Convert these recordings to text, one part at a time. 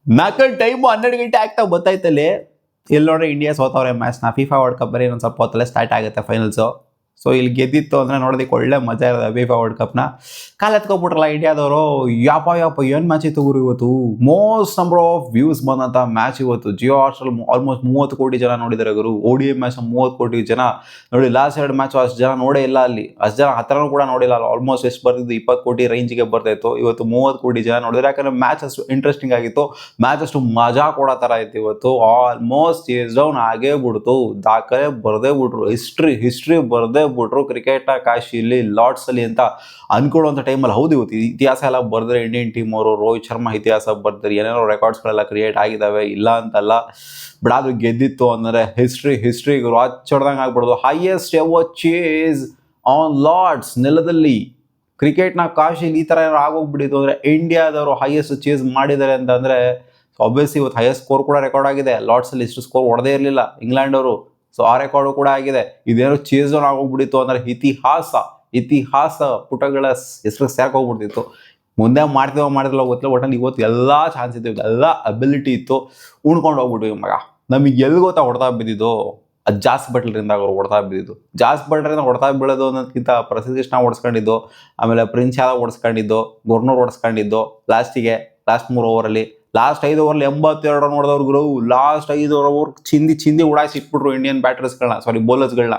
ನಾಲ್ಕು ಟೈಮು 12 ಗಂಟೆ ಆಗ್ತಾ ಗೊತ್ತಾಯ್ತಲ್ಲಿ. ಇಲ್ಲಿ ನೋಡ್ರಿ ಇಂಡಿಯಾ ಸೋತವ್ರೆ ಮ್ಯಾಚ್ನ. ಫಿಫಾ ವರ್ಲ್ಡ್ ಕಪ್ ಬರೀ ಇನ್ನೊಂದು ಸ್ವಲ್ಪ ಹೊತ್ತಲ್ಲೇ ಸ್ಟಾರ್ಟ್ ಆಗುತ್ತೆ ಫೈನಲ್ಸು. ಸೊ ಇಲ್ಲಿ ಗೆದ್ದಿತ್ತು ಅಂದರೆ ನೋಡೋದಕ್ಕೆ ಒಳ್ಳೆ ಮಜಾ ಇರೋದು ಫಿಫಾ ವರ್ಲ್ಡ್ ಕಪ್ನ. ಕಾಲೆತ್ಕೊಬಿಟ್ರಲ್ಲ ಇಂಡಿಯಾದವರು. ಯಪ್ಪ ಏನು ಮ್ಯಾಚ್ ಇತ್ತು ಗುರು ಇವತ್ತು. ಮೋಸ್ಟ್ ನಂಬರ್ ಆಫ್ ವ್ಯೂಸ್ ಬಂದಂಥ ಮ್ಯಾಚ್ ಇವತ್ತು. ಜಿಯೋ ಹಾಟ್ಸ್ಟಾರಲ್ಲಿ ಆಲ್ಮೋಸ್ಟ್ 30 ಕೋಟಿ ಜನ ನೋಡಿದ್ದಾರೆ ಗುರು. ODI ಮ್ಯಾಚ್ನ 30 ಕೋಟಿ ಜನ ನೋಡಿ. ಲಾಸ್ಟ್ 2 ಮ್ಯಾಚು ಅಷ್ಟು ಜನ ನೋಡೇ ಇಲ್ಲ ಅಲ್ಲಿ. ಅಷ್ಟು ಜನ ಹತ್ರನೂ ಕೂಡ ನೋಡಿಲ್ಲ ಅಲ್ಲ. ಆಲ್ಮೋಸ್ಟ್ ಎಷ್ಟು ಬರ್ತಿದ್ದು 20 ಕೋಟಿ ರೇಂಜಿಗೆ ಬರ್ತಾಯಿತ್ತು. ಇವತ್ತು 30 ಕೋಟಿ ಜನ ನೋಡಿದ್ರೆ. ಯಾಕಂದರೆ ಮ್ಯಾಚ್ ಅಷ್ಟು ಇಂಟ್ರೆಸ್ಟಿಂಗ್ ಆಗಿತ್ತು. ಮ್ಯಾಚ್ ಅಷ್ಟು ಮಜಾ ಕೊಡೋ ಥರ ಇತ್ತು ಇವತ್ತು. ಆಲ್ಮೋಸ್ಟ್ ಚೇಸ್ ಡೌನ್ ಆಗೇ ಬಿಡ್ತು. ದಾಖಲೆ ಬರದೇ ಬಿಟ್ರು. ಹಿಸ್ಟ್ರಿ ಬರದೇ ಬಿಟ್ರು ಕ್ರಿಕೆಟ್ನ ಕಾಶಿಯಲ್ಲಿ ಲಾರ್ಡ್ಸಲ್ಲಿ ಅಂತ ಅನ್ಕೊಳ್ಳುವಂಥ ಟೈಮಲ್ಲಿ. ಹೌದು ಇವತ್ತು ಇತಿಹಾಸ ಎಲ್ಲ ಬರೆದ್ರೆ ಇಂಡಿಯನ್ ಟೀಮ್ ಅವರು. ರೋಹಿತ್ ಶರ್ಮಾ ಇತಿಹಾಸ ಬರ್ತಾರೆ. ಏನೇನೋ ರೆಕಾರ್ಡ್ಸ್ಗಳೆಲ್ಲ ಕ್ರಿಯೇಟ್ ಆಗಿದ್ದಾವೆ, ಇಲ್ಲ ಅಂತಲ್ಲ. ಬಟ್ ಆದ್ರೂ ಗೆದ್ದಿತ್ತು ಅಂದರೆ ಹಿಸ್ಟ್ರಿ ಗುರು. ಅಚ್ಚೊಡ್ದಂಗೆ ಆಗ್ಬಿಡೋದು. Highest ever chase on Lord's, ನೆಲದಲ್ಲಿ ಕ್ರಿಕೆಟ್ನ ಕಾಶಿಲಿ ಈ ಥರ ಏನಾರು ಆಗೋಗ್ಬಿಟ್ಟಿತ್ತು ಅಂದರೆ ಇಂಡಿಯಾದವರು ಹೈಯೆಸ್ಟ್ ಚೇಸ್ ಮಾಡಿದ್ದಾರೆ ಅಂತಂದರೆ ಆಬ್ವಿಯಸ್ಲಿ ಇವತ್ತು ಹೈಯೆಸ್ಟ್ ಸ್ಕೋರ್ ಕೂಡ ರೆಕಾರ್ಡ್ ಆಗಿದೆ. ಲಾರ್ಡ್ಸಲ್ಲಿ ಇಷ್ಟು ಸ್ಕೋರ್ ಹೊಡೆದೇ ಇರಲಿಲ್ಲ ಇಂಗ್ಲೆಂಡ್ ಅವರು. ಸೊ ಆ ರೆಕಾರ್ಡು ಕೂಡ ಆಗಿದೆ. ಇದೇನೋ ಚೇಸ್ ಡೌನ್ ಆಗೋಗ್ಬಿಟ್ಟಿತ್ತು ಅಂದರೆ ಇತಿಹಾಸ ಪುಟಗಳ ಹೆಸರು ಸೇರ್ಕೋಗ್ಬಿಡ್ತಿತ್ತು. ಮುಂದೆ ಮಾಡ್ತಿಲ್ಲ ಗೊತ್ತಿಲ್ಲ. ಒಟ್ಟಲ್ಲಿ ಇವತ್ತು ಎಲ್ಲ ಚಾನ್ಸ್ ಇತ್ತು, ಎಲ್ಲ ಅಬಿಲಿಟಿ ಇತ್ತು. ಉಣ್ಕೊಂಡು ಹೋಗ್ಬಿಟ್ಟು ಮಗ. ನಮಗೆ ಎಲ್ಲಿ ಗೊತ್ತಾ ಹೊಡೆತಾ ಬಿದ್ದಿದ್ದು? ಅದು ಜಾಸ್ ಬಟ್ಲರಿಂದ ಅವರು ಹೊಡೆತಾ ಬಿದ್ದಿದ್ದು. ಜಾಸ್ ಬಟ್ಲರಿಂದ ಹೊಡೆತಾ ಬೀಳೋದು ಅನ್ನೋದಕ್ಕಿಂತ ಪ್ರಸಿದ್ಧ ಕೃಷ್ಣ ಓಡಿಸ್ಕೊಂಡಿದ್ದು, ಆಮೇಲೆ ಪ್ರಿನ್ಸ್ ಯಾದವ್ ಓಡಿಸ್ಕೊಂಡಿದ್ದು, ಗುರ್ನೂರ್ ಓಡಿಸ್ಕೊಂಡಿದ್ದು ಲಾಸ್ಟ್ 3 ಓವರಲ್ಲಿ. ಲಾಸ್ಟ್ 5 ಓವರಲ್ಲಿ 82 ರನ್ ಹೊಡೆದವ್ರು ಗುರು. ಲಾಸ್ಟ್ 5 ಓವರ್ ಚಿಂದಿ ಉಡಾಯಿಸಿ ಇಟ್ಬಿಟ್ರು ಇಂಡಿಯನ್ ಬೌಲರ್ಸ್ಗಳನ್ನ.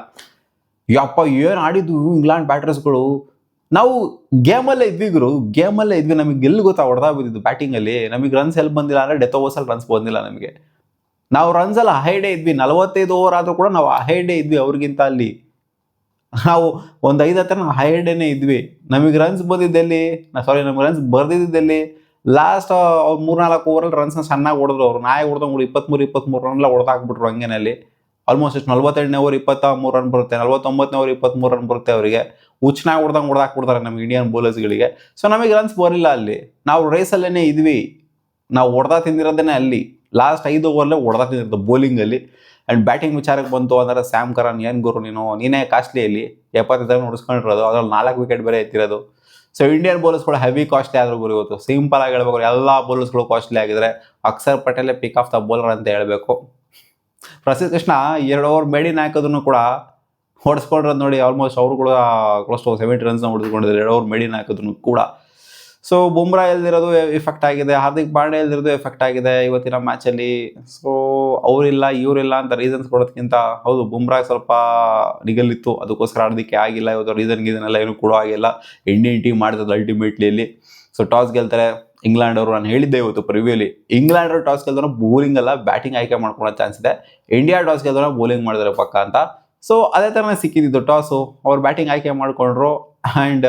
ಯಪ್ಪ ಏನು ಆಡಿದ್ದು ಇಂಗ್ಲೆಂಡ್ ಬ್ಯಾಟರ್ಸ್ಗಳು. ನಾವು ಗೇಮಲ್ಲೇ ಇದ್ವಿ ಗುರು. ನಮಗೆ ಎಲ್ಲಿ ಗೊತ್ತಾ ಹೊಡೆದಾ ಬಿದ್ದಿದ್ದು ಬ್ಯಾಟಿಂಗಲ್ಲಿ. ನಮಗೆ ರನ್ಸ್ ಎಲ್ಲಿ ಬಂದಿಲ್ಲ ಅಂದರೆ ಡೆತ್ ಓವರ್ಸಲ್ಲಿ ರನ್ಸ್ ಬಂದಿಲ್ಲ ನಮಗೆ. ನಾವು ರನ್ಸಲ್ಲಿ ಅಹೈಡೇ ಇದ್ವಿ. 45 ಓವರ್ ಆದರೂ ಕೂಡ ನಾವು ಅಹೈಡೇ ಇದ್ವಿ ಅವ್ರಿಗಿಂತ. ಅಲ್ಲಿ ನಾವು ಒಂದು 5 ಹತ್ರ ಅಹೈಡೇನೇ ಇದ್ವಿ. ನಮಗೆ ರನ್ಸ್ ಬಂದಿದ್ದಲ್ಲಿ ನಮಗೆ ರನ್ಸ್ ಬರ್ದಿದ್ದಲ್ಲಿ ಲಾಸ್ಟ್ 3-4 ಓವರಲ್ಲಿ ರನ್ಸ್ನ ಚೆನ್ನಾಗಿ ಹೊಡೆದ್ರು ಅವರು. ನಾಯಿ ಹೊಡೆದಂಗೆ 23 ರನ್ನೆಲ್ಲ ಹೊಡೆದಾಕ್ಬಿಟ್ರು ಹಂಗೇನಲ್ಲಿ. ಆಲ್ಮೋಸ್ಟ್ ಎಷ್ಟು 48ನೇ ಓವರ್ 23 ರನ್ ಬರುತ್ತೆ, 49ನೇ ಓವರ್ 23 ರನ್ ಬರುತ್ತೆ ಅವರಿಗೆ. ಹುಚ್ಚನಾಗಿ ಹೊಡೆದಾಕ್ಬಿಡ್ತಾರೆ ನಮಗೆ ಇಂಡಿಯನ್ ಬೌಲರ್ಸ್ಗಳಿಗೆ. ಸೊ ನಮಗೆ ರನ್ಸ್ ಬರಲಿಲ್ಲ ಅಲ್ಲಿ. ನಾವು ರೇಸಲ್ಲೇ ಇದ್ವಿ. ನಾವು ಹೊಡೆದ ತಿಂದಿರೋದೇ ಅಲ್ಲಿ. ಲಾಸ್ಟ್ 5 ಓವರ್ಲೇ ಹೊಡೆದ ತಿಂದಿರೋದು ಬೌಲಿಂಗಲ್ಲಿ. ಆ್ಯಂಡ್ ಬ್ಯಾಟಿಂಗ್ ವಿಚಾರಕ್ಕೆ ಬಂತು ಅಂದರೆ ಸ್ಯಾಮ್ ಕರನ್ ಏನು ಗುರು ನೀನೇ ಕಾಸ್ಟ್ಲಿಯಲ್ಲಿ 75 ರನ್ ಹೊಡಿಸ್ಕೊಂಡಿರೋದು. ಅದ್ರಲ್ಲಿ 4 ವಿಕೆಟ್ ಬೇರೆ ಎತ್ತಿರೋದು. ಸೊ ಇಂಡಿಯನ್ ಬೌಲರ್ಸ್ಗಳು ಹೆವಿ ಕಾಸ್ಟ್ಲಿ ಆದರೂ ಗುರು ಇವತ್ತು. ಸಿಂಪಲ್ ಆಗಿ ಹೇಳ್ಬೇಕು, ಎಲ್ಲ ಬೌಲರ್ಸ್ಗಳು ಕಾಸ್ಟ್ಲಿ ಆಗಿದ್ರೆ ಅಕ್ಷರ್ ಪಟೇಲೇ ಪಿಕ್ ಆಫ್ ದ ಬೌಲರ್ ಅಂತ ಹೇಳಬೇಕು. ಪ್ರಸಿದ್ಧ ಕೃಷ್ಣ 2 ಓವರ್ ಮೇಡಿನ್ ಹಾಕೋದನ್ನು ಕೂಡ ಹೊಡೆಸ್ಕೊಂಡಿರೋದು ನೋಡಿ. ಆಲ್ಮೋಸ್ಟ್ ಅವರು ಕೂಡ ಕ್ಲೋಸ್ ಟು 70 ರನ್ಸ್ನ ಹೊಡೆಸ್ಕೊಂಡಿದ್ದಾರೆ 2 ಓವರ್ ಮೇಡಿನ್ ಹಾಕೋದನ್ನು ಕೂಡ. ಸೊ ಬುಮ್ರಾ ಎಲ್ದಿರೋದು ಎಫೆಕ್ಟ್ ಆಗಿದೆ, ಹಾರ್ದಿಕ್ ಪಾಂಡ್ಯ ಎಲ್ದಿರೋದು ಎಫೆಕ್ಟ್ ಆಗಿದೆ ಇವತ್ತಿನ ಮ್ಯಾಚಲ್ಲಿ. ಸೊ ಅವರಿಲ್ಲ ಇವರಿಲ್ಲ ಅಂತ ರೀಸನ್ಸ್ ಕೊಡೋದಕ್ಕಿಂತ ಹೌದು ಬುಮ್ರಾ ಸ್ವಲ್ಪ ನಿಗಲಿತ್ತು, ಅದಕ್ಕೋಸ್ಕರ ಆಡೋದಕ್ಕೆ ಆಗಿಲ್ಲ ಇವತ್ತು. ಇದನ್ನೆಲ್ಲ ಏನು ಕೂಡ ಆಗಿಲ್ಲ. ಇಂಡಿಯನ್ ಟೀಮ್ ಮಾಡಿರೋದು ಅಲ್ಟಿಮೇಟ್ಲಿ ಇಲ್ಲಿ. ಸೊ ಟಾಸ್ ಗೆಲ್ತಾರೆ ಇಂಗ್ಲೆಂಡ್ ಅವರು. ನಾನು ಹೇಳಿದ್ದೆ ಇವತ್ತು ಪ್ರಿವ್ಯೂಲಿ, ಇಂಗ್ಲೆಂಡ್ ಅವರು ಟಾಸ್ ಗೆಲ್ದೋ ಬೌಲಿಂಗ್ ಅಲ್ಲ ಬ್ಯಾಟಿಂಗ್ ಆಯ್ಕೆ ಮಾಡ್ಕೊಳ್ಳೋ ಚಾನ್ಸ್ ಇದೆ. ಇಂಡಿಯಾ ಟಾಸ್ ಗೆಲ್ದೋ ಬೌಲಿಂಗ್ ಮಾಡಿದ್ರೆ ಪಕ್ಕ ಅಂತ. ಸೊ ಅದೇ ಥರನೇ ಸಿಕ್ಕಿದ್ದು ಟಾಸು. ಅವ್ರು ಬ್ಯಾಟಿಂಗ್ ಆಯ್ಕೆ ಮಾಡಿಕೊಂಡ್ರು. ಆ್ಯಂಡ್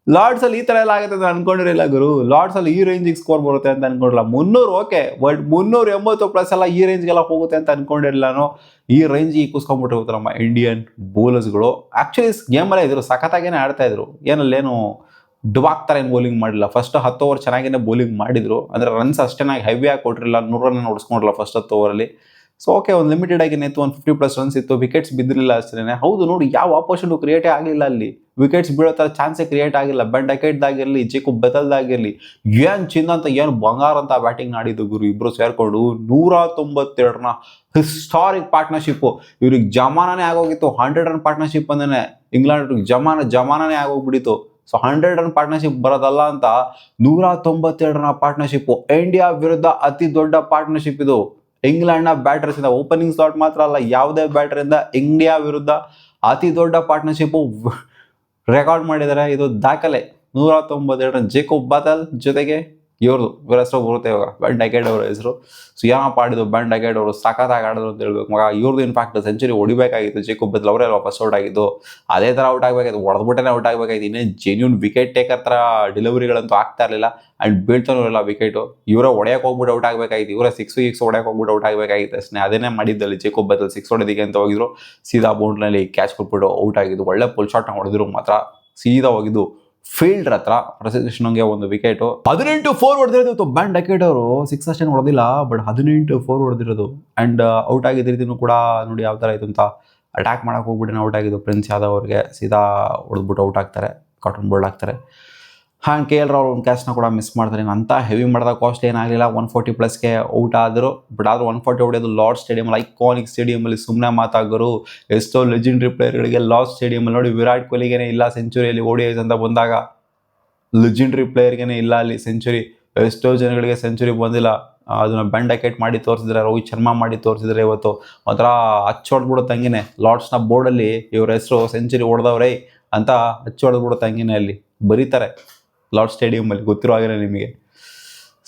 ಲಾರ್ಡ್ಸಲ್ಲಿ ಈ ಥರ ಎಲ್ಲ ಆಗುತ್ತೆ ಅಂತ ಅನ್ಕೊಂಡಿರಲಿಲ್ಲ ಗುರು. ಲಾರ್ಡ್ಸಲ್ಲಿ ಈ ರೇಂಜಿಗೆ ಸ್ಕೋರ್ ಬರುತ್ತೆ ಅಂತ ಅನ್ಕೊಂಡಿಲ್ಲ. 300 ಓಕೆ, ಬಟ್ 380+ ಎಲ್ಲ ಈ ರೇಂಜ್ಗೆಲ್ಲ ಹೋಗುತ್ತೆ ಅಂತ ಅನ್ಕೊಂಡಿರಲಿಲ್ಲ ನಾನು. ಈ ರೇಂಜಿಗೆ ಕೂಸ್ಕೊಂಡ್ಬಿಟ್ಟು ಹೋಗ್ತಾರೆ ನಮ್ಮ ಇಂಡಿಯನ್ ಬೌಲರ್ಸ್ಗಳು. ಆ್ಯಕ್ಚುಲಿ ಗೇಮಲ್ಲೇ ಇದ್ರು, ಸಖತ್ತಾಗೇನೆ ಆಡ್ತಾ ಇದ್ರು. ಏನಲ್ಲೇನು ಡುಬಾಕ್ತಾರೆ ಏನು ಬೌಲಿಂಗ್ ಮಾಡಿಲ್ಲ. ಫಸ್ಟ್ 10 ಓವರ್ ಚೆನ್ನಾಗೇ ಬೌಲಿಂಗ್ ಮಾಡಿದ್ರು. ಅಂದರೆ ರನ್ಸ್ ಅಷ್ಟೇನಾಗಿ ಹೆವಿಯಾಗಿ ಕೊಟ್ಟಿರಲಿಲ್ಲ. 100 ರನ್ ಹೊಡಿಸ್ಕೊಂಡಿರಲ್ಲ ಫಸ್ಟ್ 10 ಓವರಲ್ಲಿ. ಸೊ ಓಕೆ, ಒಂದು ಲಿಮಿಟೆಡ್ ಆಗಿ ಇತ್ತು. 150+ ರನ್ಸ್ ಇತ್ತು. ವಿಕೆಟ್ಸ್ ಬಿದ್ದಿರಲಿಲ್ಲ ಅಷ್ಟೇ. ಹೌದು ನೋಡಿ, ಯಾವ ಆಪೋರ್ಚುನಿಟಿ ಕ್ರಿಯೇಟೇ ಆಗಲಿಲ್ಲ ಅಲ್ಲಿ. ವಿಕೆಟ್ಸ್ ಬೀಳೋ ಥರ ಚಾನ್ಸೇ ಕ್ರಿಯೇಟ್ ಆಗಿಲ್ಲ. ಬೆನ್ ಡಕೆಟ್ದಾಗಿರಲಿ, ಜೇಕಬ್ ಬೆಥೆಲ್ದಾಗಿರಲಿ, ಏನು ಚಿನ್ನ ಅಂತ ಏನು ಬಂಗಾರ ಅಂತ ಬ್ಯಾಟಿಂಗ್ ಆಡಿದ್ದು ಗುರು ಇಬ್ಬರು ಸೇರಿಕೊಂಡು. 192 ರನ್ನ ಹಿಸ್ಟಾರಿಕ್ ಪಾರ್ಟ್ನರ್ಶಿಪ್ಪು. ಇವ್ರಿಗೆ ಜಮಾನೇ ಆಗೋಗಿತ್ತು. 100 ರನ್ ಪಾರ್ಟ್ನರ್ಶಿಪ್ ಅಂದೇ ಇಂಗ್ಲೆಂಡ್ ಜಮಾನೇ ಆಗೋಗ್ಬಿಟ್ಟಿತ್ತು. ಸೊ 100 ರನ್ ಪಾರ್ಟ್ನರ್ಶಿಪ್ ಬರೋದಲ್ಲ ಅಂತ 192 ರನ್ ಪಾರ್ಟ್ನರ್ಶಿಪ್ಪು. ಇಂಡಿಯಾ ವಿರುದ್ಧ ಅತಿ ದೊಡ್ಡ ಪಾರ್ಟ್ನರ್ಶಿಪ್ ಇದು. ಇಂಗ್ಲೆಂಡ್ನ ಬ್ಯಾಟರ್ಸಿಂದ ಓಪನಿಂಗ್ ಸ್ಲಾಟ್ ಮಾತ್ರ ಅಲ್ಲ, ಯಾವುದೇ ಬ್ಯಾಟರಿಂದ ಇಂಡಿಯಾ ವಿರುದ್ಧ ಅತಿ ದೊಡ್ಡ ಪಾರ್ಟ್ನರ್ಶಿಪ್ಪು ರೆಕಾರ್ಡ್ ಮಾಡಿದ್ದಾರೆ. ಇದು ದಾಖಲೆ. 192 ರನ್. ಜೇಕಬ್ ಬೆಥೆಲ್ ಜೊತೆಗೆ ಇವ್ರ ಹೆಸರು ಬರುತ್ತೆ ಇವಾಗ, ಬೆನ್ ಡಕೆಟ್ ಅವರ ಹೆಸರು. ಸೊ ಏನಪ್ಪ ಆಡಿದ್ದು ಬೆನ್ ಡಕೆಟ್ ಅವರು, ಸಖತ್ತಾಗಿ ಆಡಿದ್ರು ಅಂತ ಹೇಳ್ಬೇಕು ಮಗ. ಇವ್ರದ್ದು ಇನ್ಫ್ಯಾಕ್ಟ್ ಸೆಂಚುರಿ ಹೊಡಿಬೇಕಾಗಿತ್ತು ಜೇಕಬ್ ಬೆಥೆಲ್. ಅವರೇ ಫಸ್ಟ್ ಔಟ್ ಆಗಿದ್ದು. ಅದೇ ಥರ ಔಟ್ ಆಗಬೇಕಾಗಿತ್ತು, ಹೊಡೆದ್ಬಿಟ್ಟೇ ಔಟ್ ಆಗಬೇಕಾಗಿತ್ತು. ಇನ್ನೇನು ಜೆನ್ಯೂನ್ ವಿಕೆಟ್ ಟೇಕರ್ ಥರ ಡೆಲಿವರಿಗಳಂತೂ ಆಗ್ತಾ ಇರಲಿಲ್ಲ. ಆ್ಯಂಡ್ ಬೀಳ್ತಾನೂ ಇರಲಿಲ್ಲ ವಿಕೆಟು. ಇವರೇ ಹೊಡೆಯಕ್ಕೆ ಹೋಗ್ಬಿಟ್ಟು ಔಟ್ ಆಗಬೇಕಾಗಿತ್ತು. ಇವರೇ ಸಿಕ್ಸ್ ಹೊಡೆಯಕ್ಕೆ ಹೋಗ್ಬಿಟ್ಟು ಔಟ್ ಆಗಬೇಕಾಗಿತ್ತು ಅಷ್ಟೇ. ಅದನ್ನೇ ಮಾಡಿದ್ದಲ್ಲಿ ಜೇಕಬ್ ಬೆಥೆಲ್. 6 ಹೊಡೆದಿಗೆ ಅಂತ ಹೋಗಿದ್ರು, ಸೀದಾ ಬೌಂಡ್ರಿನಲ್ಲಿ ಕ್ಯಾಚ್ ಕೊಟ್ಬಿಟ್ಟು ಔಟ್ ಆಗಿದ್ದು. ಒಳ್ಳೆ ಪುಲ್ ಶಾಟ್ನ ಹೊಡೆದಿರು ಮಾತ್ರ. ಸೀದಾ ಹೋಗಿದ್ದು ಫೀಲ್ಡರ್ ಹತ್ರ. ಪ್ರಸಿದ್ಧ ಕೃಷ್ಣಂಗೆ ಒಂದು ವಿಕೆಟು. 18-4 ಹೊಡೆದಿರೋದು ಬೆನ್ ಡಕೆಟ್ ಅವರು. 6 ಅಷ್ಟೇನು ಹೊಡೆದಿಲ್ಲ, ಬಟ್ 18-4 ಹೊಡೆದಿರೋದು. ಆ್ಯಂಡ್ ಔಟ್ ಆಗಿದ್ದ ರೀತಿನೂ ಕೂಡ ನೋಡಿ ಯಾವ ಥರ ಆಯಿತು ಅಂತ. ಅಟ್ಯಾಕ್ ಮಾಡೋಕೆ ಹೋಗ್ಬಿಟ್ಟು ಔಟ್ ಆಗಿದ್ದು ಪ್ರಿನ್ಸ್ ಯಾದವ್ ಅವ್ರಿಗೆ. ಸೀದಾ ಹೊಡೆದ್ಬಿಟ್ಟು ಔಟ್ ಆಗ್ತಾರೆ, ಕಾಟನ್ ಬೋಲ್ಡ್ ಆಗ್ತಾರೆ. ಹಾಂ KL ರಾಹುಲ್ ಒಂದು ಕ್ಯಾಚ್ನ ಕೂಡ ಮಿಸ್ ಮಾಡ್ತಾರೆ. ಅಂತ ಹೆವಿ ಮಾಡಿದ ಕಾಸ್ಟ್ ಏನಾಗಲಿಲ್ಲ, 140+ಗೆ ಔಟ್ ಆದರು. ಬಟ್ ಆದರೂ 140 ಹೊಡೆಯೋದು ಲಾರ್ಡ್ ಸ್ಟೇಡಿಯಮಲ್ಲಿ, ಐಕಾನಿಕ್ ಸ್ಟೇಡಿಯಮಲ್ಲಿ ಸುಮ್ಮನೆ ಮಾತಾಗೋರು. ಎಷ್ಟೋ ಲೆಜೆಂಡ್ರಿ ಪ್ಲೇಯರ್ಗಳಿಗೆ ಲಾರ್ಡ್ ಸ್ಟೇಡಿಯಮಲ್ಲಿ ನೋಡಿ, ವಿರಾಟ್ ಕೊಹ್ಲಿಗೇನೆ ಇಲ್ಲ ಸೆಂಚುರಿಯಲ್ಲಿ ODIs ಅಂತ ಬಂದಾಗ, ಲೆಜೆಂಡ್ರಿ ಪ್ಲೇಯರ್ಗೇನೆ ಇಲ್ಲ ಅಲ್ಲಿ ಸೆಂಚುರಿ. ಎಷ್ಟೋ ಜನಗಳಿಗೆ ಸೆಂಚುರಿ ಬಂದಿಲ್ಲ. ಅದನ್ನು ಬೆಂಡಕೆಟ್ ಮಾಡಿ ತೋರಿಸಿದ್ರೆ, ರೋಹಿತ್ ಶರ್ಮಾ ಮಾಡಿ ತೋರಿಸಿದ್ರೆ ಇವತ್ತು ಒಂಥರ ಹಚ್ಚೊಡ್ಬಿಡುತ್ತೆ ಹಂಗೆ ಲಾರ್ಡ್ಸ್ನ ಬೋರ್ಡಲ್ಲಿ ಇವ್ರ ಹೆಸರು ಸೆಂಚುರಿ ಹೊಡೆದವ್ರೇ ಅಂತ ಹಚ್ಚೊಡ್ಬಿಡುತ್ತೆ ಹಂಗೆ ಅಲ್ಲಿ ಬರೀತಾರೆ ಲಾರ್ಡ್ ಸ್ಟೇಡಿಯಮಲ್ಲಿ, ಗೊತ್ತಿರೋ ಹಾಗೆ ನಿಮಗೆ.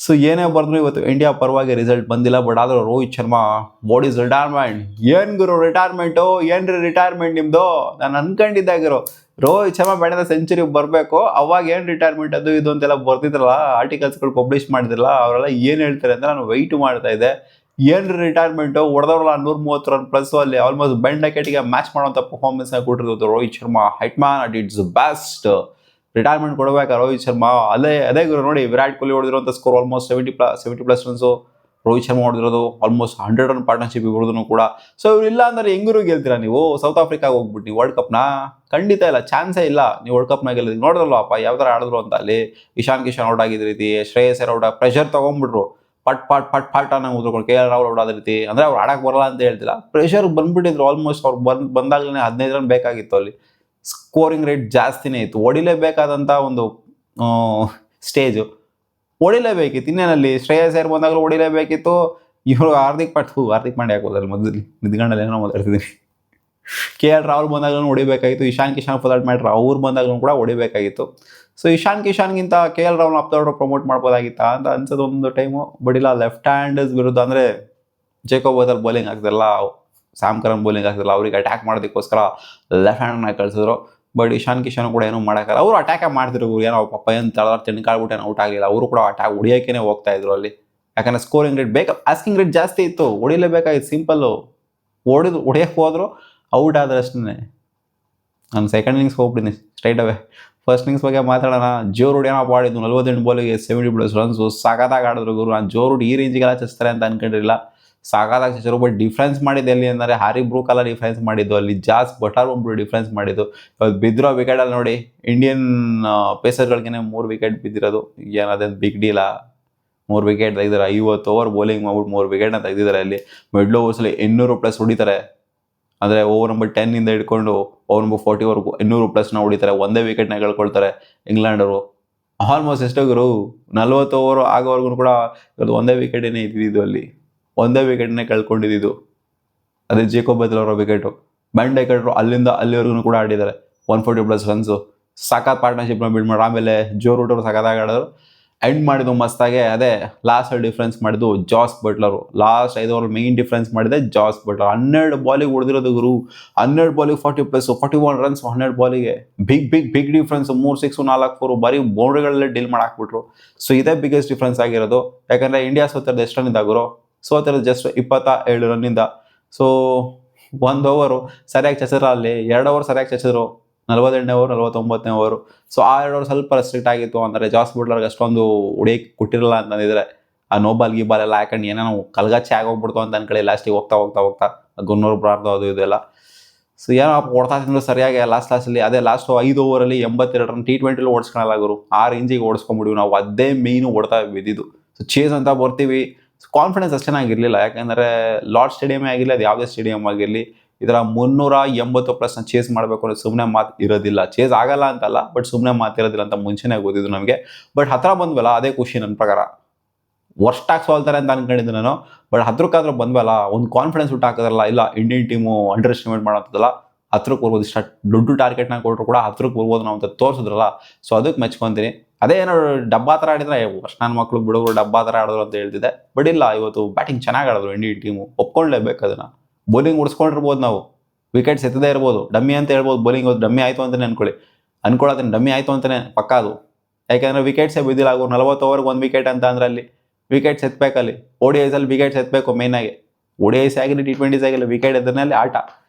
ಸೊ ಏನೇ ಬರೆದ್ರು ಇವತ್ತು ಇಂಡಿಯಾ ಪರವಾಗಿ ರಿಸಲ್ಟ್ ಬಂದಿಲ್ಲ. ಬಟ್ ಆದರೂ ರೋಹಿತ್ ಶರ್ಮಾ ಬಾಡ್ ಈಸ್ ರಿಟೈರ್ಮೆಂಟ್. ಏನು ಗುರು ರಿಟೈರ್ಮೆಂಟು, ಏನ್ರಿ ರಿಟೈರ್ಮೆಂಟ್ ನಿಮ್ಮದು? ನಾನು ಅನ್ಕೊಂಡಿದ್ದಾಗಿರೋ ರೋಹಿತ್ ಶರ್ಮಾ ಬೇಡ ಸೆಂಚುರಿ ಬರಬೇಕು, ಅವಾಗ ಏನು ರಿಟೈರ್ಮೆಂಟ್ ಅದು ಇದು ಅಂತೆಲ್ಲ ಬರ್ತಿದ್ರಲ್ಲ, ಆರ್ಟಿಕಲ್ಸ್ಗಳು ಪಬ್ಲಿಷ್ ಮಾಡಿದ್ರಲ್ಲ, ಅವರೆಲ್ಲ ಏನು ಹೇಳ್ತಾರೆ ಅಂತ ನಾನು ವೆಯ್ಟ್ ಮಾಡ್ತಾ ಇದ್ದೆ. ಏನು ರಿಟೈರ್ಮೆಂಟು, ಹೊಡೆದವ್ರಲ್ಲ 130 ರನ್ ಪ್ಲಸ್, ಅಲ್ಲಿ ಆಲ್ಮೋಸ್ಟ್ ಬೆಂಡಕೆಟ್ಗೆ ಮ್ಯಾಚ್ ಮಾಡೋಂಥ ಪರ್ಫಾರ್ಮೆನ್ಸ್ನ ಕೊಟ್ಟಿರೋದು Rohit Sharma. Hitman at its best. Retirement ಕೊಡಬೇಕಾ ರೋಹಿತ್ ಶರ್ಮಾ? ಅದೇ ಗುರು ನೋಡಿ, ವಿರಾಟ್ ಕೊಹ್ಲಿ ಹೊಡೆದಿರೋಂಥ score almost 70+ runs, Rohit Sharma ಹೊಡೆದಿರೋದು ಆಲ್ಮೋಸ್ಟ್ 100 ರನ್ ಪಾರ್ಟ್ನರ್ಶಿಪ್ ಇವ್ರದ್ದು ಕೂಡ. ಸೊ ಇವ್ರು ಇಲ್ಲ ಅಂದರೆ ಹೆಂಗರು ಗೆಲ್ತೀರಾ ನೀವು? ಸೌತ್ ಆಫ್ರಿಕಾಗೆ ಹೋಗ್ಬಿಟ್ಟು ನೀವು ವರ್ಲ್ಡ್ ಕಪ್ನ ಖಂಡಿತ ಇಲ್ಲ, ಚಾನ್ಸೇ ಇಲ್ಲ ನೀವು ವರ್ಲ್ಡ್ ಕಪ್ನ ಗೆಲ್ಲೋದು. ನೋಡಿದ್ರಲ್ಲಪ್ಪ ಯಾವ ಥರ ಆಡಿದ್ರು ಅಂತ ಅಲ್ಲಿ. ಇಶಾನ್ ಕಿಶನ್ ಔಟ್ ಆಗಿದ್ದ ರೀತಿ, ಶ್ರೇಯಸ್ ಅಯ್ಯರ್ ಔಟ್, ಪ್ರೆಷರ್ ತೊಗೊಂಡ್ಬಿಟ್ರು, ಪಟ್ ಅನ್ನೋ ಉದ್ರಕೊಂಡು. KL ರಾಹುಲ್ ಔಟ್ ಆದ ರೀತಿ, ಅಂದರೆ ಅವ್ರು ಆಡಕ್ಕೆ ಬರಲ್ಲ ಅಂತ ಹೇಳ್ತಿಲ್ಲ, ಪ್ರೆಷರ್ ಬಂದ್ಬಿಟ್ಟಿದ್ರು. ಆಲ್ಮೋಸ್ಟ್ ಅವ್ರು ಬಂದಾಗಲೇ 15 ರನ್ ಬೇಕಾಗಿತ್ತು ಅಲ್ಲಿ. ಸ್ಕೋರಿಂಗ್ ರೇಟ್ ಜಾಸ್ತಿನೇ ಇತ್ತು, ಹೊಡಿಲೇಬೇಕಾದಂಥ ಒಂದು ಸ್ಟೇಜು, ಹೊಡಿಲೇಬೇಕಿತ್ತು. ಇನ್ನೇನಲ್ಲಿ ಶ್ರೇಯಸ್ ಅಯ್ಯರ್ ಬಂದಾಗಲೂ ಹೊಡಿಲೇಬೇಕಿತ್ತು. ಇವರು ಹಾರ್ದಿಕ್ ಪಾಂಡ್ಯ ಹಾಕೋದಲ್ಲಿ ಮೊದಲು ನಿಂತ್ಕೊಂಡಲ್ಲಿ ಏನೋ ಮಾತಾಡ್ತಿದ್ದೀನಿ. KL ರಾಹುಲ್ ಬಂದಾಗಲೂ ಹೊಡಿಬೇಕಾಗಿತ್ತು. Ishan Kishan for that matter ಅವ್ರು ಬಂದಾಗಲೂ ಕೂಡ ಹೊಡಿಬೇಕಾಗಿತ್ತು. ಸೊ ಇಶಾನ್ ಕಿಶನ್ಗಿಂತ KL ರಾಹುಲ್ನ ಅಪ್ದವ್ರು ಪ್ರಮೋಟ್ ಮಾಡ್ಬೋದಾಗಿತ್ತಾ ಅಂತ ಅನ್ಸೋದು ಒಂದು ಟೈಮು. ಬಟ್ ಇಲ್ಲ, ಲೆಫ್ಟ್ ಹ್ಯಾಂಡರ್ಸ್ ವಿರುದ್ಧ ಅಂದರೆ ಜೇಕೋಬ್ ಬದಲ್ ಬೌಲಿಂಗ್ ಆಗ್ತಿಲ್ಲ, ಸ್ಯಾಮ್ ಕರನ್ ಬೌಲಿಂಗ್ ಆಗ್ತಿಲ್ಲ, ಅವ್ರಿಗೆ ಅಟ್ಯಾಕ್ ಮಾಡೋದಕ್ಕೋಸ್ಕರ ಲೆಫ್ಟ್ ಹ್ಯಾಂಡ್ನ ಕಳಿಸಿದ್ರು. ಬಟ್ ಇಶಾನ್ ಕಿಶನ್ ಕೂಡ ಏನೂ ಮಾಡೋಕ್ಕಲ್ಲ. ಅವರು ಅಟ್ಯಾಕೇ ಮಾಡ್ತಿದ್ರು, ಏನೋ ಪಾಪ ಏನು ತೆಣ್ಕಾಳ್ಬಿಟ್ಟು ಏನೋ ಔಟ್ ಆಗಲಿಲ್ಲ. ಅವರು ಕೂಡ ಅಟ್ಯಾಕ್ ಹೊಡಿಯೋಕ್ಕೇ ಹೋಗ್ತಾ ಇದ್ರು ಅಲ್ಲಿ. ಯಾಕಂದರೆ ಸ್ಕೋರಿಂಗ್ ರೇಟ್ ಆಸ್ಕಿಂಗ್ ರೇಟ್ ಜಾಸ್ತಿ ಇತ್ತು, ಹೊಡಿಲೇಬೇಕಾಗಿತ್ತು. ಸಿಂಪಲ್ಲು ಹೊಡಿಯೋಕ್ಕೆ ಹೋದ್ರು, ಔಟ್ ಆದ್ರೆ ಅಷ್ಟೇ. ನಾನು ಸೆಕೆಂಡ್ ಇನ್ನಿಂಗ್ಸ್ಗೆ ಹೋಗ್ಬಿಟ್ಟಿದ್ದೀನಿ ಸ್ಟ್ರೈಟ್ ಅವೇ. ಫಸ್ಟ್ ಇನ್ನಿಂಗ್ಸ್ ಬಗ್ಗೆ ಮಾತಾಡೋಣ. ಜೋ ರೂಟ್ ಏನಪ್ಪ ಆಡಿದ್ದು, 48 ಬಾಲಿಗೆ 70+ ರನ್ಸು, ಸಾಕಾದಾಗ ಆಡಿದ್ರು ಗುರು. ನಾನು ಜೋ ರೂಟ್ ಈ ರೇಂಜಿಗೆಲ್ಲ ಚಚ್ತಾರೆ ಅಂತ ಅನ್ಕೊಂಡಿರಲಿಲ್ಲ. ಸಾಕಾದಾಗ ಚಚ್ಚರು. ಬಟ್ ಡಿಫ್ರೆನ್ಸ್ ಮಾಡಿದ್ದು ಎಲ್ಲಿ ಅಂದರೆ ಹಾರಿ ಬ್ರೂಕ್ ಎಲ್ಲ ಡಿಫ್ರೆನ್ಸ್ ಮಾಡಿದ್ದು, ಅಲ್ಲಿ ಜಾಸ್ ಬಟಾರ್ ಒಬ್ಬರು ಡಿಫ್ರೆನ್ಸ್ ಮಾಡಿದ್ದು. ಇವತ್ತು ಬಿದ್ದಿರೋ ವಿಕೆಟಲ್ಲಿ ನೋಡಿ, ಇಂಡಿಯನ್ ಪೇಸರ್ಗಳಿಗೇ 3 ವಿಕೆಟ್ ಬಿದ್ದಿರೋದು. ಏನದೇನು ಬಿಗ್ ಡೀಲಾ? 3 ವಿಕೆಟ್ ತೆಗೆದಿದ್ದಾರೆ. 50 ಓವರ್ ಬೌಲಿಂಗ್ ಮಾಡ್ಬಿಟ್ಟು 3 ವಿಕೆಟ್ನ ತೆಗೆದಿದ್ದಾರೆ. ಅಲ್ಲಿ ಮಿಡ್ಲ್ ಓವರ್ಸಲ್ಲಿ 800+ ಹೊಡಿತಾರೆ. ಅಂದರೆ ಓವರ್ ನಂಬರ್ 10 ಹಿಡ್ಕೊಂಡು ಓವರ್ ನಂಬರ್ 40ವರೆಗೂ 800+ ಹೊಡಿತಾರೆ. ಒಂದೇ ವಿಕೆಟ್ನ ಕಳ್ಕೊಳ್ತಾರೆ ಇಂಗ್ಲೆಂಡರು. ಆಲ್ಮೋಸ್ಟ್ ಎಷ್ಟೋ ಗುರು, 40 ಓವರ್ ಆಗೋವರೆಗೂ ಕೂಡ ಇವತ್ತು ಒಂದೇ ವಿಕೆಟೇನೇ ಇದ್ದಿದ್ದು ಅಲ್ಲಿ. ಒಂದೇ ವಿಕೆಟ್ನೇ ಕಳ್ಕೊಂಡಿದ್ದು. ಅದೇ ಜೇಕೋಬ್ ಬದಲ್ ಅವರ ವಿಕೆಟು. ಬೆಂಡಕೆಟ್ರು ಅಲ್ಲಿಂದ ಅಲ್ಲಿವರೆಗೂ ಕೂಡ ಆಡಿದ್ದಾರೆ. 140+ ರನ್ಸು, ಸಾಕಾದ ಪಾರ್ಟ್ನರ್ಶಿಪ್ನ ಬಿಲ್ಡ್ ಮಾಡಿ. ಆಮೇಲೆ ಜೋ ರೂಟ್ ಅವರು ಸಖತ್ತಾಗಿ ಆಡೋರು. ಎಂಡ್ ಮಾಡಿದ್ದು ಮಸ್ತಾಗೆ. ಅದೇ ಲಾಸ್ಟಲ್ಲಿ ಡಿಫ್ರೆನ್ಸ್ ಮಾಡಿದ್ದು Jos Buttler. Last 5 over main difference ಮಾಡಿದೆ ಜಾಸ್ ಬಟ್ಲರ್. 12 ಬಾಲಿಗೆ ಹೊಡೆದಿರೋದು ಗುರು. 12 ಬಾಲಿಗೆ 40+, 41 ರನ್ಸ್ 12 ಬಾಲಿಗೆ. Big difference. 3 6 4 4 ಬರೀ ಬೌಂಡ್ರಿಗಳಲ್ಲೇ ಡೀಲ್ ಮಾಡಾಕ್ಬಿಟ್ರು. ಸೊ ಇದೇ ಬಿಗ್ಗೆಸ್ಟ್ ಡಿಫ್ರೆನ್ಸ್ ಆಗಿರೋದು. ಯಾಕಂದರೆ ಇಂಡಿಯಾ ಸೋತಿರೋದು ಎಷ್ಟು ರನ್ನಿಂದ ಗುರು? ಸೋತಿರೋದು ಜಸ್ಟ್ 27 ರನ್ನಿಂದ. ಸೊ 1 ಓವರು ಸರಿಯಾಗಿ ಚಚ್ಚಿದ್ರು, ಅಲ್ಲಿ 2 ಓವರ್ ಸರಿಯಾಗಿ ಚಚ್ಚಿದ್ರು. 48ನೇ ಓವರ್, 49ನೇ ಓವರು. ಸೊ ಆ 2 ಓವರ್ ಸ್ವಲ್ಪ ರೆಸ್ಟ್ರಿಕ್ಟ್ ಆಗಿತ್ತು. ಅಂದರೆ ಜಾಸ್ ಬಟ್ಲರ್ಗೆ ಅಷ್ಟೊಂದು ಹೊಡಿಯಕ್ಕೆ ಕೊಟ್ಟಿರಲ್ಲ ಅಂತಂದಿದ್ರೆ, ಆ ನೋಬಾಲ್ ಗೀಬಾಲ್ ಎಲ್ಲ ಹಾಕೊಂಡು ಏನೇನೋ ಕಲ್ಗಚ್ಚೆ ಆಗೋಗ್ಬಿಡ್ತು ಅಂತ ಅನ್ಕೊಳ್ಳಿ. ಲಾಸ್ಟಿಗೆ ಹೋಗ್ತಾ ಗುನ್ನೂರು ಬ್ರಾರ್ದು ಅದು ಇದೆಲ್ಲ. ಸೊ ಏನೋ ಹೊಡ್ತಾ ತಿಂದ್ರು ಸರಿಯಾಗಿ ಲಾಸ್ಟಲ್ಲಿ. ಅದೇ ಲಾಸ್ಟ್ 5 ಓವರಲ್ಲಿ 82 ರನ್. T20 ಓಡಿಸ್ಕೊಳಲ್ಲ ಗುರು, ಆ ರೇಂಜಿಗೆ ಓಡಿಸ್ಕೊಂಡ್ಬಿಡಿವಿ ನಾವು. ಅದೇ ಮೇಯ್ನು ಹೊಡ್ತಾ ಬಿದ್ದಿದ್ದು. ಸೊ ಚೇಸ್ ಅಂತ ಬರ್ತೀವಿ, ಕಾನ್ಫಿಡೆನ್ಸ್ ಅಷ್ಟೇನಾಗಿರಲಿಲ್ಲ. ಯಾಕೆಂದರೆ ಲಾರ್ಡ್ ಸ್ಟೇಡಿಯಮೇ ಆಗಿರಲಿ, ಅದು ಯಾವುದೇ ಸ್ಟೇಡಿಯಮ್ ಆಗಿರಲಿ, ಇದರ 380+ನ ಚೇಸ್ ಮಾಡಬೇಕು ಅಂದರೆ ಸುಮ್ಮನೆ ಮಾತು ಇರೋದಿಲ್ಲ. ಚೇಸ್ ಆಗಲ್ಲ ಅಂತಲ್ಲ, ಬಟ್ ಸುಮ್ಮನೆ ಮಾತಿರೋದಿಲ್ಲ ಅಂತ ಮುಂಚೆನೇ ಗೊತ್ತಿದ್ದು ನಮಗೆ. ಬಟ್ ಹತ್ರ ಬಂದ್ವಲ್ಲ, ಅದೇ ಖುಷಿ ನನ್ನ ಪ್ರಕಾರ. ವರ್ಸ್ಟಾಗಿ ಸೋಲ್ತಾರೆ ಅಂತ ಅನ್ಕೊಂಡಿದ್ದು ನಾನು. ಬಟ್ ಹತ್ರಕ್ಕಾದ್ರೂ ಬಂದ್ವಲ್ಲ, ಒಂದು ಕಾನ್ಫಿಡೆನ್ಸ್ ಹಾಕೋದ್ರಲ್ಲ, ಇಲ್ಲ ಇಂಡಿಯನ್ ಟೀಮು ಅಂಡರ್ ಎಸ್ಟಿಮೇಟ್ ಮಾಡೋಂಥದ್ದಲ್ಲ, ಹತ್ರಕ್ಕೆ ಬರ್ಬೋದು. ಇಷ್ಟ ದೊಡ್ಡ ಟಾರ್ಗೆಟ್ನ ಕೊಟ್ಟರು ಕೂಡ ಹತ್ರಕ್ಕೆ ಬರ್ಬೋದು ನಾವು ಅಂತ ತೋರಿಸಿದ್ರಲ್ಲ. ಸೊ ಅದಕ್ಕೆ ಮೆಚ್ಕೊತೀನಿ. ಅದೇ ಏನೋ ಡಬ್ಬಾ ಥರ ಆಡಿದ್ರೆ, ವರ್ಷ ನನ್ನ ಮಕ್ಕಳು ಬಿಡೋರು ಡಬ್ಬಾ ಥರ ಆಡಿದ್ರು ಅಂತ ಹೇಳ್ತಿದ್ದೆ. ಬಟ್ ಇಲ್ಲ, ಇವತ್ತು ಬ್ಯಾಟಿಂಗ್ ಚೆನ್ನಾಗಿ ಆಡಿದ್ರು ಇಂಡಿಯನ್ ಟೀಮು, ಒಪ್ಕೊಳ್ಳೇಬೇಕು ಅದನ್ನು. ಬೌಲಿಂಗ್ ಉಳಿಸ್ಕೊಂಡಿರ್ಬೋದು, ನಾವು ವಿಕೆಟ್ಸ್ ಎತ್ತದೇ ಇರ್ಬೋದು, ಡಮ್ಮಿ ಅಂತ ಹೇಳ್ಬೋದು. ಬೌಲಿಂಗ್ ಡಮ್ಮಿ ಆಯಿತು ಅಂತಲೇ ಅನ್ಕೊಳ್ಳೋದನ್ನು ಡಮ್ಮಿ ಆಯಿತು ಅಂತಲೇ ಪಕ್ಕ ಅದು. ಯಾಕೆಂದರೆ ವಿಕೆಟ್ಸೇ ಬಿದ್ದಿಲ್ಲ. ಆಗೋ 40 ಓವರ್ಗೆ 1 ವಿಕೆಟ್ ಅಂತ ಅಂದರೆ ಅಲ್ಲಿ ವಿಕೆಟ್ಸ್ ಎತ್ತಬೇಕಲ್ಲಿ. ODIಸಲ್ಲಿ ವಿಕೆಟ್ಸ್ ಎತ್ತಬೇಕು ಮೇಯ್ನಾಗಿ. ODIs ಆಗಿರಲಿ T20s ಆಗಿರಲಿ, ವಿಕೆಟ್ ಎದ್ದರಲ್ಲಿ ಆಟ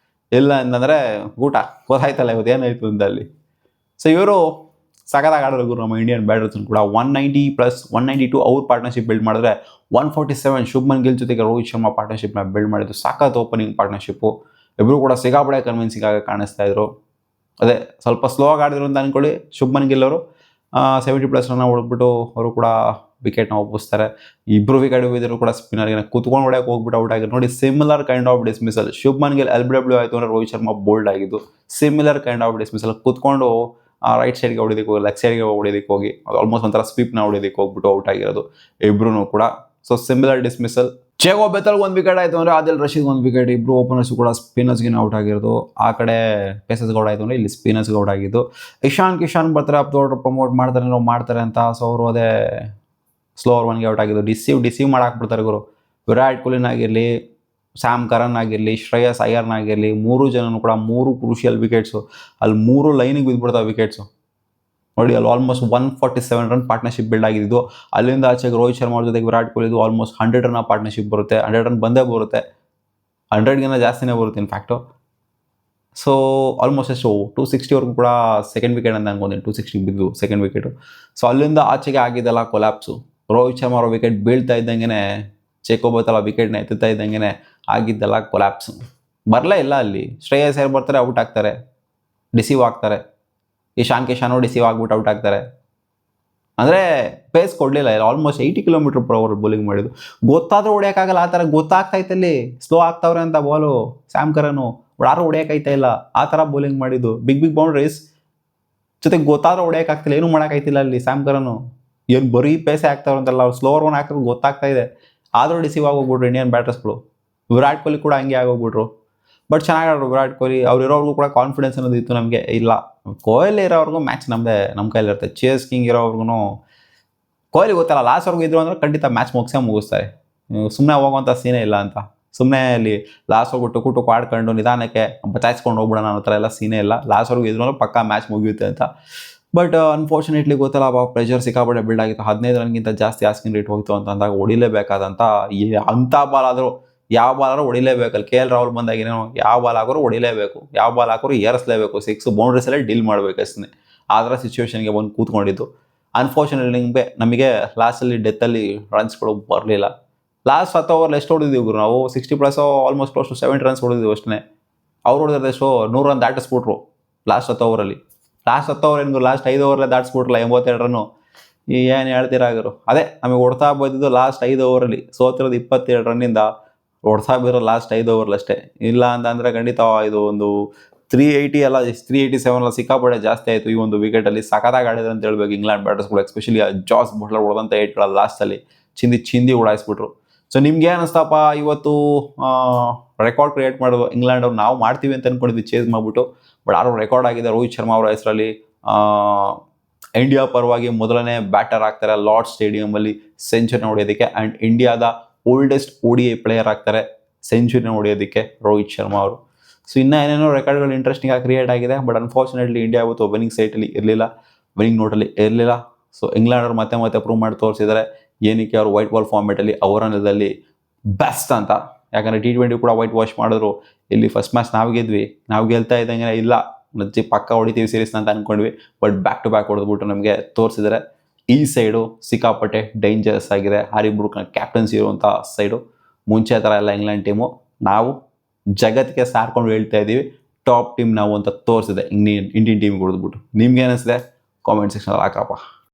ಇಲ್ಲ ಅಂತಂದರೆ ಊಟ. ಗೊತ್ತಾಯ್ತಲ್ಲ ಇವತ್ತು ಏನಾಯಿತು ಅಂತ ಅಲ್ಲಿ. ಸೊ ಇವರು ಸಖತ್ತಾಗಿ ಆಡೋರು ಗುರು ನಮ್ಮ ಇಂಡಿಯನ್ ಬ್ಯಾಟರ್ಸ್ ಕೂಡ. 190+, 192 ಅವ್ರ ಪಾರ್ಟ್ನರ್ಶಿಪ್ ಬಿಲ್ಡ್ ಮಾಡಿದ್ರೆ, 147 ಶುಭ್ಮನ್ ಗಿಲ್ ಜೊತೆಗೆ ರೋಹಿತ್ ಶರ್ಮಾ ಪಾರ್ಟ್ನರ್ಶಿಪ್ನ ಬಿಲ್ಡ್ ಮಾಡಿದ್ದು. ಸಾಕತ್ತು ಓಪನಿಂಗ್ ಪಾರ್ಟ್ನರ್ಶಿಪ್ಪು. ಇಬ್ಬರು ಕೂಡ ಸಿಗಾಪಡೆ ಕನ್ವಿನ್ಸಿಂಗ್ ಆಗಿ ಕಾಣಿಸ್ತಾ ಇದ್ರು. ಅದೇ ಸ್ವಲ್ಪ ಸ್ಲೋ ಆಗಿ ಆಡಿದ್ರು ಅಂತ ಅಂದ್ಕೊಳ್ಳಿ ಶುಭ್ಮನ್ ಗಿಲ್ ಅವರು. 70+ ರನ್ನ ಹೊಡೆದ್ಬಿಟ್ಟು ಅವರು ಕೂಡ ವಿಕೆಟ್ನ ಒಪ್ಪಿಸ್ತಾರೆ. ಇಬ್ಬರು ವಿಕೆಟ್ ಬಿದ್ದರೂ ಕೂಡ ಸ್ಪಿನ್ನರ್ಗೆ ಕುತ್ಕೊಂಡು ಹೊಡೆಯಕ್ಕೆ ಹೋಗ್ಬಿಟ್ಟು ಔಟ್ ಆಗಿದ್ದು ನೋಡಿ. Similar kind of dismissal. Shubman Gill LBW ಆಯಿತು ಅಂದರೆ ರೋಹಿತ್ ಶರ್ಮಾ ಬೋಲ್ಡ್ ಆಗಿದ್ದು. Similar kind of dismissal. ಕುತ್ಕೊಂಡು ರೈಟ್ ಸೈಡ್ಗೆ ಹೊಡಿಯೋದಕ್ಕೆ ಹೋಗಿ, ಲೆಗ್ ಸೈಡ್ಗೆ ಹೊಡಿಯೋದಕ್ಕೆ ಹೋಗಿ, ಅದು ಆಲ್ಮೋಸ್ಟ್ ಒಂಥರ ಸ್ವೀಪ್ನ ಹೊಡಿಯೋದಕ್ಕೆ ಹೋಗ್ಬಿಟ್ಟು ಔಟ್ ಆಗಿರೋದು ಇಬ್ರು ಕೂಡ. So similar dismissal. Jacob Bethell 1 wicket ಆಯಿತು ಅಂದರೆ ಆದಿಲ್ ರಶೀದ್ 1 ವಿಕೆಟ್. ಇಬ್ಬರು ಓಪನರ್ಸ್ ಕೂಡ ಸ್ಪಿನ್ನರ್ಸ್ಗೆ ಔಟ್ ಆಗಿರೋದು. ಆ ಕಡೆ ಪೇಸರ್ಸ್ಗೆ ಔಟ್ ಆಯಿತು ಅಂದರೆ ಇಲ್ಲಿ ಸ್ಪಿನ್ನರ್ಸ್ಗೆ ಔಟ್ ಆಗಿದ್ದು. ಇಶಾನ್ ಕಿಶಾನ್ ಬರ್ತಾರೆ, ಅಪ್ದೋಡ್ ಪ್ರಮೋಟ್ ಮಾಡ್ತಾರೆ ಅಂತ. ಸೊ ಅವರು ಅದೇ ಸ್ಲೋ ಓವರ್ 1ಗೆ ಔಟ್ ಆಗಿದ್ದು. ಡಿಸೀವ್ ಮಾಡಾಕ್ಬಿಡ್ತಾರೆ ಗುರು. ವಿರಾಟ್ ಕೊಹ್ಲಿನಾಗಿರಲಿ, ಸ್ಯಾಮ್ ಕರನ್ ಆಗಿರಲಿ, ಶ್ರೇಯಸ್ ಅಯ್ಯರ್ನಾಗಿರಲಿ, 3 ಜನನು ಕೂಡ 3 ಕ್ರೂಷಿಯಲ್ ವಿಕೆಟ್ಸು. ಅಲ್ಲಿ 3 ಲೈನಿಗೆ ಬಿದ್ದುಬಿಡ್ತಾವೆ ವಿಕೆಟ್ಸು ನೋಡಿ. ಅಲ್ಲಿ ಆಲ್ಮೋಸ್ಟ್ 147 ರನ್ ಪಾರ್ಟ್ನರ್ಶಿಪ್ ಬಿಲ್ಡ್ ಆಗಿದ್ದು. ಅಲ್ಲಿಂದ ಆಚೆಗೆ ರೋಹಿತ್ ಶರ್ಮಾ ಅವ್ರ ಜೊತೆಗೆ ವಿರಾಟ್ ಕೊಹ್ಲಿದು ಆಲ್ಮೋಸ್ಟ್ 100 ರನ್ ಪಾರ್ಟ್ನರ್ಶಿಪ್ ಬರುತ್ತೆ. 100 ರನ್ ಬಂದೇ ಬರುತ್ತೆ, 100ಗಿಂತ ಜಾಸ್ತಿನೇ ಬರುತ್ತೆ ಇನ್ಫ್ಯಾಕ್ಟು. ಸೊ ಆಲ್ಮೋಸ್ಟ್ ಎಷ್ಟು 260ವರೆಗೂ ಕೂಡ ಸೆಕೆಂಡ್ ವಿಕೆಟ್ ಅಂತ ಅನ್ಕೊಂತೀನಿ. 260 ಬಿದ್ದು ಸೆಕೆಂಡ್ ವಿಕೆಟು. ಸೊ ಅಲ್ಲಿಂದ ಆಚೆಗೆ ಆಗಿದ್ದೆಲ್ಲ ಕೊಲ್ಯಾಪ್ಸು. ರೋಹಿತ್ ಶರ್ಮಾ ಅವರ ವಿಕೆಟ್ ಬೀಳ್ತಾ ಇದ್ದಂಗೆ, ಜೇಕೋ ಬೆತಲ್ ವಿಕೆಟ್ನ ಎತ್ತುತ್ತಾ ಇದ್ದಂಗೆ ಆಗಿದ್ದೆಲ್ಲ ಕೊಲ್ಯಾಪ್ಸು. ಬರಲೇ ಇಲ್ಲ ಅಲ್ಲಿ. ಶ್ರೇಯಸ್ ಅಯ್ಯರ್ ಬರ್ತಾರೆ, ಔಟ್ ಆಗ್ತಾರೆ, ಡಿಸೀವ್ ಆಗ್ತಾರೆ. ಇಶಾನ್ ಕಿಶಾನು ಡಿಸೀವ್ ಆಗ್ಬಿಟ್ಟು ಔಟ್ ಆಗ್ತಾರೆ. ಅಂದರೆ ಪೇಸ್ ಕೊಡಲಿಲ್ಲ. ಆಲ್ಮೋಸ್ಟ್ 80 km/h ಬೌಲಿಂಗ್ ಮಾಡಿದ್ದು. ಗೊತ್ತಾದರೂ ಹೊಡೆಯೋಕ್ಕಾಗಲ್ಲ. ಆ ಥರ ಗೊತ್ತಾಗ್ತೈತಲ್ಲಿ ಸ್ಲೋ ಆಗ್ತಾವ್ರೆ ಅಂತ ಬಾಲು. ಸ್ಯಾಮ್ ಕರನು ಯಾರು ಹೊಡೆಯೋಕ್ಕಾಯ್ತಾ ಇಲ್ಲ, ಆ ಥರ ಬೌಲಿಂಗ್ ಮಾಡಿದ್ದು. ಬಿಗ್ ಬೌಂಡ್ರೀಸ್ ಜೊತೆಗೆ ಗೊತ್ತಾದರೂ ಹೊಡೆಯೋಕ್ಕಾಗ್ತಿಲ್ಲ, ಏನೂ ಮಾಡೋಕ್ಕಾಯ್ತಿಲ್ಲ ಅಲ್ಲಿ. ಸ್ಯಾಮ್ ಕರನು ಏನು ಬರೀ ಪೇಸೇ ಆಗ್ತಾವ್ರೆ ಅಂತಲ್ಲ, ಅವ್ರು ಸ್ಲೋ ಓವರ್ 1 ಹಾಕಿದ್ರು ಗೊತ್ತಾಗ್ತಾ ಇದೆ. ಆದರೂ ಡಿಸೀವ್ ಆಗೋಗ್ಬಿಟ್ರು ಇಂಡಿಯನ್ ಬ್ಯಾಟರ್ಸ್ಗಳು. ವಿರಾಟ್ ಕೊಹ್ಲಿ ಕೂಡ ಹಂಗೆ ಆಗೋಗ್ಬಿಟ್ರು. ಬಟ್ ಚೆನ್ನಾಗಿ ಆಡೋರು ವಿರಾಟ್ ಕೊಹ್ಲಿ. ಅವ್ರಿರೋರ್ಗೂ ಕೂಡ ಕಾನ್ಫಿಡೆನ್ಸ್ ಅನ್ನೋದು ಇತ್ತು. ನಮಗೆ ಇಲ್ಲ, ಕೊಹ್ಲಿ ಇರೋವ್ರಿಗೂ ಮ್ಯಾಚ್ ನಮ್ಮ ಕೈಲಿರುತ್ತೆ. ಚೇಸ್ ಕಿಂಗ್ ಇರೋವ್ರಿಗೂ ಕೊಹ್ಲಿ ಗೊತ್ತಲ್ಲ, ಲಾಸ್ಟ್ವರೆಗೂ ಇದ್ರು ಅಂದರೆ ಖಂಡಿತ ಮ್ಯಾಚ್ ಮುಗಿಸ್ತಾರೆ. ಸುಮ್ಮನೆ ಹೋಗುವಂಥ ಸೀನೇ ಇಲ್ಲ ಅಂತ. ಸುಮ್ಮನೆ ಅಲ್ಲಿ ಲಾಸ್ಟ್ವರೆಗೂ ಟುಕು ಆಡ್ಕೊಂಡು ನಿಧಾನಕ್ಕೆ ಬಚಾಯಿಸ್ಕೊಂಡು ಹೋಗ್ಬಿಡೋಣ ಅನ್ನೋ ಥರ ಎಲ್ಲ ಸೀನೇ ಇಲ್ಲ. ಲಾಸ್ಟ್ವರೆಗೂ ಇದ್ರು ಅಂದ್ರೆ ಪಕ್ಕಾ ಮ್ಯಾಚ್ ಮುಗಿಯುತ್ತೆ ಅಂತ. ಬಟ್ ಅನ್ಫಾರ್ಚುನೇಟ್ಲಿ ಗೊತ್ತಲ್ಲ, ಪ್ರೆಷರ್ ಸಿಕ್ಕಾಪಟ್ಟೆ ಬಿಲ್ಡ್ ಆಗಿತ್ತು. 15 ರನ್ಗಿಂತ ಜಾಸ್ತಿ ಆಸ್ಕಿಂಗ್ ರೇಟ್ ಹೋಯಿತು ಅಂತ ಅಂದಾಗ ಹೊಡಿಲೇಬೇಕಾದಂಥ ಅಂಥ ಬಾಲ್ ಆದರೂ, ಯಾವ ಬಾಲ್ ಆದರೂ ಹೊಡಿಲೇಬೇಕಲ್ಲಿ. KL ರಾಹುಲ್ ಬಂದಾಗಿನೇನೋ ಯಾವ ಬಾಲ್ ಹಾಕೋರು ಹೊಡಿಲೇಬೇಕು, ಯಾವ ಬಾಲ್ ಹಾಕೋರು ಏರಿಸಲೇಬೇಕು, 6 ಬೌಂಡ್ರೀಸಲ್ಲೇ ಡೀಲ್ ಮಾಡಬೇಕು ಅಷ್ಟೇ. ಆ ಥರ ಸಿಚುವೇಷನ್ಗೆ ಬಂದು ಕೂತ್ಕೊಂಡಿದ್ದು. ಅನ್ಫಾರ್ಚುನೇಟ್ಲಿ ನಮಗೆ ಲಾಸ್ಟಲ್ಲಿ ಡೆತ್ತಲ್ಲಿ ರನ್ಸ್ಗಳು ಬರಲಿಲ್ಲ. ಲಾಸ್ಟ್ 10 ಓವರ್ಲಿ ಎಷ್ಟು ಹೊಡಿದೀವಿ ಗುರು ನಾವು? 60+ ಆಲ್ಮೋಸ್ಟ್ ಕ್ಲೋಸ್ ಟು 70 ರನ್ಸ್ ಹೊಡಿದೀವಿ ಅಷ್ಟೇ. ಅವ್ರು ಹೊಡೆದ್ರೆ ಎಷ್ಟು 100 ರನ್ ದಾಟಿಸ್ಬಿಟ್ರು ಲಾಸ್ಟ್ 10 ಓವರಲ್ಲಿ. ಲಾಸ್ಟ್ 10 ಓವರ್ ಏನು, ಲಾಸ್ಟ್ 5 ಓವರ್ಲೇ ದಾಟಿಸ್ಬಿಟ್ರಲ್ಲ 82 ರನ್ನು. ಏನು ಹೇಳ್ತೀರಾಗರು? ಅದೇ ನಮಗೆ ಹೊಡ್ತಾ ಬಂದಿದ್ದು ಲಾಸ್ಟ್ 5 ಓವರಲ್ಲಿ. ಸೋತಿರೋದು 27 ರನ್ನಿಂದ. ಹೊಡ್ತಾ ಬಿರೋ ಲಾಸ್ಟ್ 5 ಓವರ್ಲಷ್ಟೇ. ಇಲ್ಲ ಅಂತಂದರೆ ಖಂಡಿತ ಇದು ಒಂದು 380 ಅಲ್ಲ 387 ಅಲ್ಲ, ಸಿಕ್ಕಾಪಟ್ಟೆ ಜಾಸ್ತಿ ಆಯಿತು ಈ ಒಂದು ವಿಕೆಟಲ್ಲಿ. ಸಖತ್ತಾಗಿ ಆಡಿದ್ರೆ ಅಂತ ಹೇಳ್ಬೇಕು ಇಂಗ್ಲೆಂಡ್ ಬ್ಯಾಟರ್ಸ್ಗಳು. ಎಸ್ಪೆಷಲಿ ಜಾಸ್ ಬಟ್ಲರ್ ಹೊಡೆದಂಥ ಏಟ್ಗಳ ಲಾಸ್ಟಲ್ಲಿ ಚಿಂದಿ ಉಡಾಯಿಸ್ಬಿಟ್ರು. ಸೊ ನಿಮ್ಗೆ ಅನಿಸ್ತಪ್ಪ ಇವತ್ತು ರೆಕಾರ್ಡ್ ಕ್ರಿಯೇಟ್ ಮಾಡೋದು ಇಂಗ್ಲೆಂಡ್ ಅವ್ರು? ನಾವು ಮಾಡ್ತೀವಿ ಅಂತ ಅಂದ್ಕೊಂಡಿದ್ವಿ ಚೇಸ್ ಮಾಡಿಬಿಟ್ಟು. ಬಟ್ ಯಾರು ರೆಕಾರ್ಡ್ ಆಗಿದೆ ರೋಹಿತ್ ಶರ್ಮಾ ಅವರ ಹೆಸರಲ್ಲಿ. ಇಂಡಿಯಾ ಪರವಾಗಿ ಮೊದಲನೇ ಬ್ಯಾಟರ್ ಆಗ್ತಾರೆ ಲಾರ್ಡ್ ಸ್ಟೇಡಿಯಮಲ್ಲಿ ಸೆಂಚುರಿನ ಹೊಡೆಯೋದಕ್ಕೆ. ಆ್ಯಂಡ್ ಇಂಡಿಯಾದ ಓಲ್ಡೆಸ್ಟ್ ODI ಪ್ಲೇಯರ್ ಆಗ್ತಾರೆ ಸೆಂಚುರಿನ ಹೊಡೆಯೋದಕ್ಕೆ ರೋಹಿತ್ ಶರ್ಮಾ ಅವರು. ಸೊ ಇನ್ನೂ ಏನೇನೋ ರೆಕಾರ್ಡ್ಗಳು ಇಂಟ್ರೆಸ್ಟಿಂಗ್ ಆಗಿ ಕ್ರಿಯೇಟ್ ಆಗಿದೆ. ಬಟ್ ಅನ್ಫಾರ್ಚುನೇಟ್ಲಿ ಇಂಡಿಯಾ ಇವತ್ತು ವಿನ್ನಿಂಗ್ ಸೈಟಲ್ಲಿ ಇರಲಿಲ್ಲ, ವಿನ್ನಿಂಗ್ ನೋಟಲ್ಲಿ ಇರಲಿಲ್ಲ. ಸೊ ಇಂಗ್ಲೆಂಡ್ ಅವರು ಮತ್ತೆ ಪ್ರೂವ್ ಮಾಡಿ ತೋರಿಸಿದ್ದಾರೆ ಏನಕ್ಕೆ ಅವರು ವೈಟ್ ಬಾಲ್ ಫಾರ್ಮೆಟಲ್ಲಿ ಅವರ ನೆಲದಲ್ಲಿ ಬೆಸ್ಟ್ ಅಂತ. ಯಾಕಂದರೆ T20 ಕೂಡ ವೈಟ್ ವಾಶ್ ಮಾಡಿದ್ರು. ಇಲ್ಲಿ ಫಸ್ಟ್ ಮ್ಯಾಚ್ ನಾವು ಗೆಲ್ತಾ ಇದ್ದಂಗೆ ಇಲ್ಲ ನಜ್ಜಿ ಪಕ್ಕ ಹೊಡಿತೀವಿ ಸೀರೀಸ್ನ ಅಂತ ಅಂದ್ಕೊಂಡ್ವಿ. ಬಟ್ ಬ್ಯಾಕ್ ಟು ಬ್ಯಾಕ್ ಹೊಡೆದ್ಬಿಟ್ಟು ನಮಗೆ ತೋರಿಸಿದರೆ ಈ ಸೈಡು ಸಿಕ್ಕಾಪಟ್ಟೆ ಡೇಂಜರಸ್ ಆಗಿದೆ. ಹ್ಯಾರಿ ಬ್ರೂಕ್ನ ಕ್ಯಾಪ್ಟನ್ಸಿ ಇರುವಂಥ ಸೈಡು. ಮುಂಚೆ ಥರ ಎಲ್ಲ ಇಂಗ್ಲೆಂಡ್ ಟೀಮು ನಾವು ಜಗತ್ತಿಗೆ ಸಾರ್ಕೊಂಡು ಹೇಳ್ತಾ ಇದ್ದೀವಿ ಟಾಪ್ ಟೀಮ್ ನಾವು ಅಂತ ತೋರಿಸಿದೆ ಇಂಡಿಯನ್ ಟೀಮಿಗೆ ಹೊಡೆದ್ಬಿಟ್ಟು. ನಿಮ್ಗೆ ಏನಿಸಿದೆ ಕಾಮೆಂಟ್ ಸೆಕ್ಷನಲ್ಲಿ ಹಾಕಪ್ಪ.